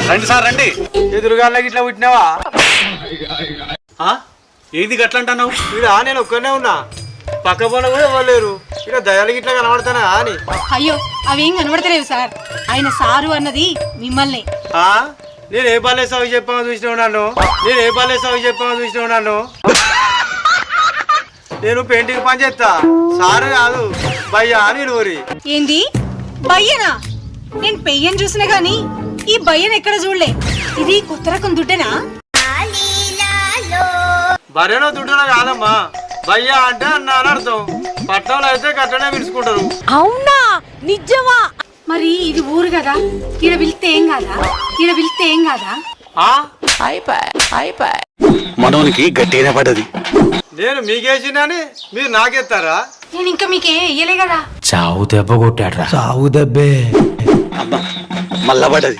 రండి సార్ రండి. ఎదురుగాళ్ళకి ఇట్లా పుట్టినావా? ఏది గట్ల అంటున్నావు? ఇక్కడ నేను ఒక్కనే ఉన్నా, పక్క పొన్న కూడా ఎవరు లేరు. ఇక్కడ దయాలకి ఇట్లా కనబడతానా అని. అయ్యో అవేం కనబడతలేవు సార్. ఆయన సారు అన్నది మిమ్మల్ని. నేను ఏ బాలే సాగు చెప్పామని చూసినావు నన్ను? నేను పెయింటింగ్ పని చేస్తా, సారు కాదు భయ్యా అని ఊరి. ఏంది బయ్యనా? నేను పెయ్యని చూసినా గాని ఈ బయ్యను ఎక్కడ చూడలే. ఇది కొత్త రకం దుడ్డేనా? బర్రెనో దుడ్డునో కాదమ్మా, భయ్యా అంటే అన్న అని అర్థం. పట్టణంలో అయితే గట్టనే పిలుచుకుంటారు. అవునా? నిజమా? మరి ఇది ఊరు కదా, ఈడ పిలిస్తే ఏం కాదా? మనోనికి గట్టిగా పడ్డది. నేను మీకేసినని మీరు నాకెత్తారా? నేను ఇంకా మీకే ఇయ్యలే కదా. చావు దెబ్బ కొట్టాడ్రా. అబ్బా మళ్ళా పడ్డది.